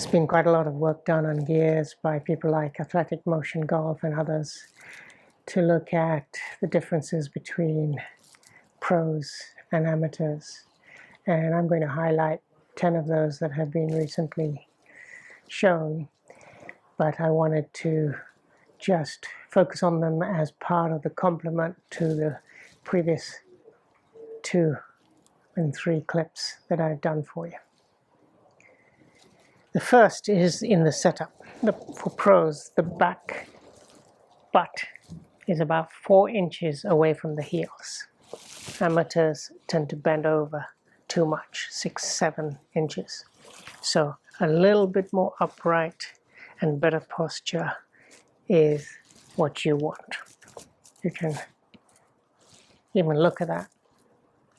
There's been quite a lot of work done on gears by people like Athletic Motion Golf and others to look at the differences between pros and amateurs. And I'm going to highlight 10 of those that have been recently shown, but I wanted to just focus on them as part of the complement to the previous 2 and 3 clips that I've done for you. The first is in the setup. For pros, the back butt is about 4 inches away from the heels. Amateurs tend to bend over too much, 6-7 inches. So a little bit more upright and better posture is what you want. You can even look at that,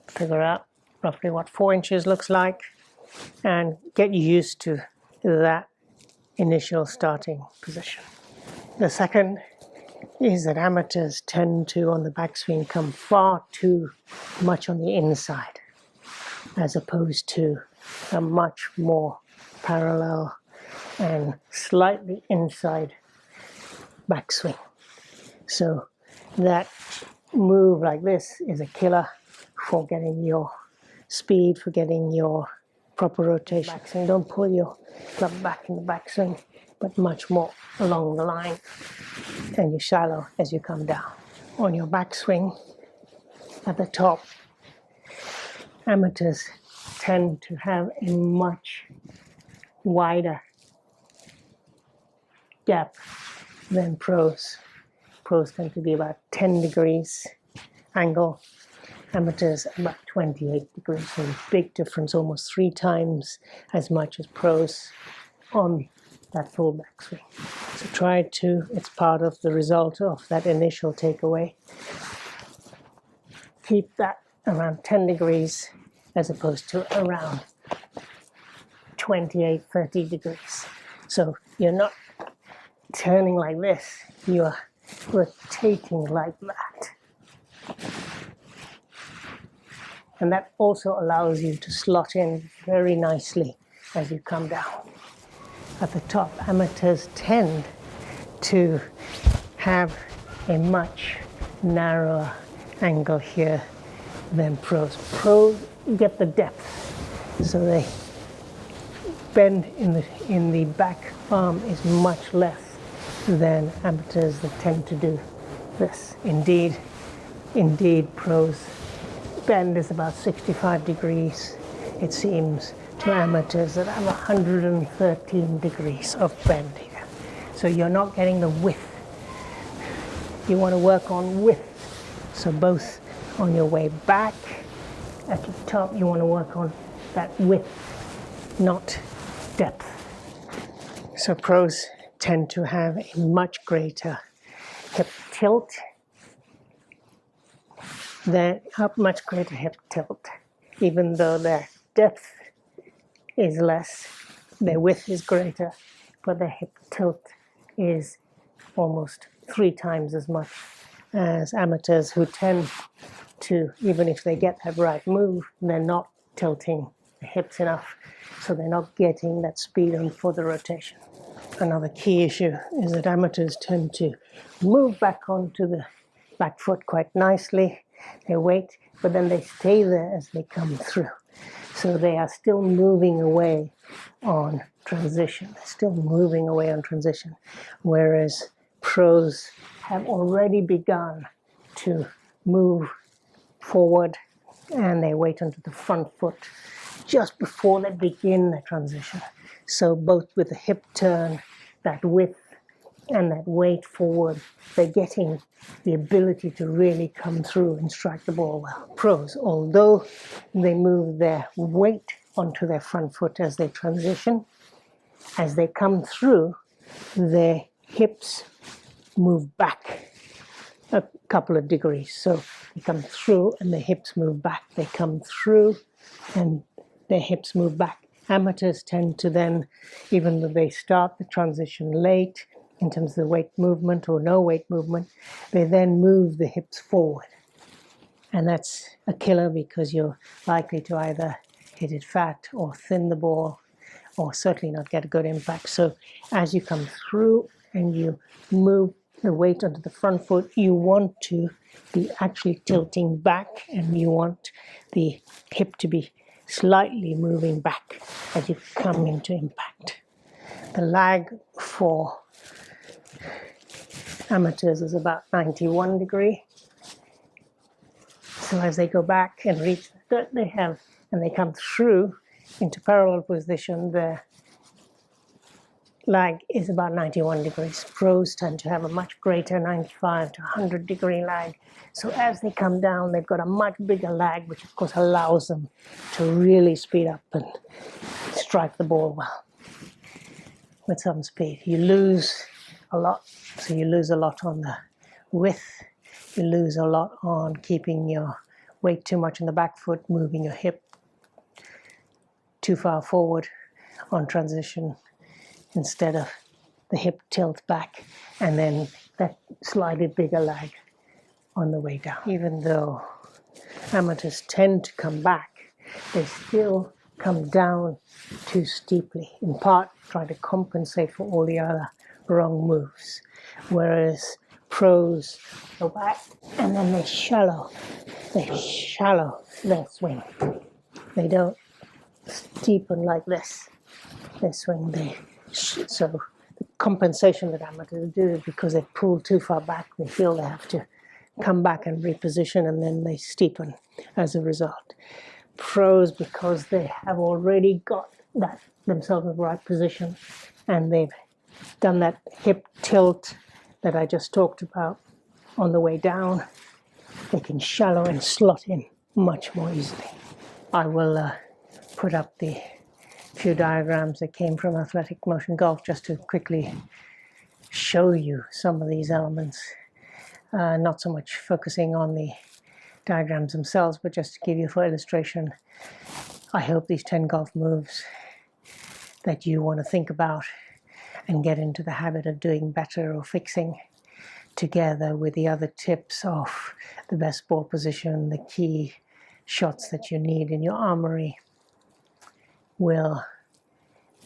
figure out roughly what 4 inches looks like, and get used to that initial starting position. The second is that amateurs tend to, on the backswing, come far too much on the inside, as opposed to a much more parallel and slightly inside backswing. So that move like this is a killer for getting your speed, for getting your proper rotation. Backswing, don't pull your club back in the backswing, but much more along the line, and you're shallow as you come down. On your backswing, at the top, amateurs tend to have a much wider depth than pros. Pros tend to be about 10 degrees angle, amateurs about 28 degrees, so a big difference, almost 3 times as much as pros on that full backswing. So try to, it's part of the result of that initial takeaway. Keep that around 10 degrees as opposed to around 28, 30 degrees. So you're not turning like this, you are rotating like that. And that also allows you to slot in very nicely as you come down. At the top, amateurs tend to have a much narrower angle here than pros. Pros get the depth, so they bend in the back arm is much less than amateurs that tend to do this. Indeed, pros bend is about 65 degrees, it seems, to amateurs that have 113 degrees of bend here. So you're not getting the width. You want to work on width. So both on your way back, at the top, you want to work on that width, not depth. So pros tend to have a much greater hip tilt, much greater hip tilt, even though their depth is less, their width is greater, but their hip tilt is almost 3 times as much as amateurs, who tend to, even if they get that right move, they're not tilting the hips enough, so they're not getting that speed on for the rotation. Another key issue is that amateurs tend to move back onto the back foot quite nicely. They wait, but then they stay there as they come through. So they are still moving away on transition. They're still moving away on transition, whereas pros have already begun to move forward, and they wait until the front foot just before they begin the transition. So both with the hip turn, that width, and that weight forward, they're getting the ability to really come through and strike the ball well. Pros, although they move their weight onto their front foot as they transition, as they come through, their hips move back a couple of degrees. So they come through and their hips move back. They come through and their hips move back. Amateurs tend to then, even though they start the transition late in terms of the weight movement or no weight movement, they then move the hips forward. And that's a killer, because you're likely to either hit it fat or thin the ball, or certainly not get a good impact. So as you come through and you move the weight onto the front foot, you want to be actually tilting back, and you want the hip to be slightly moving back as you come into impact. The lag for amateurs is about 91 degree. So as they go back and reach the dirt they have, and they come through into parallel position, their lag is about 91 degrees. Pros tend to have a much greater 95 to 100 degree lag. So as they come down, they've got a much bigger lag, which of course allows them to really speed up and strike the ball well with some speed. You lose a lot, so you lose a lot on the width. You lose a lot on keeping your weight too much in the back foot, moving your hip too far forward on transition instead of the hip tilt back, and then that slightly bigger lag on the way down. Even though amateurs tend to come back, they still come down too steeply, in part trying to compensate for all the other wrong moves. Whereas pros go back and then they shallow their swing. They don't steepen like this. Their swing, so the compensation that amateurs do is because they pull too far back, they feel they have to come back and reposition, and then they steepen as a result. Pros, because they have already got that themselves in the right position, and they've done that hip tilt that I just talked about on the way down, they can shallow and slot in much more easily. I will put up the few diagrams that came from Athletic Motion Golf just to quickly show you some of these elements. Not so much focusing on the diagrams themselves, but just to give you for illustration. I hope these 10 golf moves that you want to think about and get into the habit of doing better or fixing, together with the other tips of the best ball position, the key shots that you need in your armory, will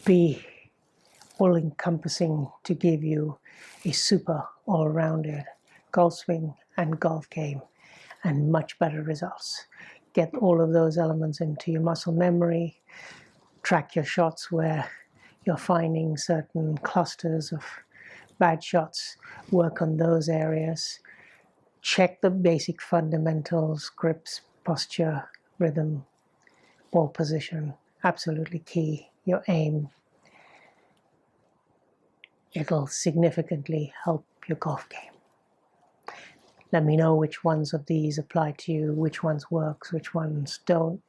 be all-encompassing to give you a super all-rounded golf swing and golf game and much better results. Get all of those elements into your muscle memory, track your shots where you're finding certain clusters of bad shots, work on those areas, check the basic fundamentals, grips, posture, rhythm, ball position, absolutely key, your aim. It'll significantly help your golf game. Let me know which ones of these apply to you, which ones works, which ones don't.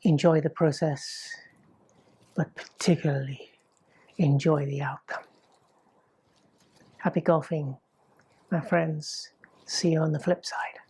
Enjoy the process, but particularly enjoy the outcome. Happy golfing, my friends. See you on the flip side.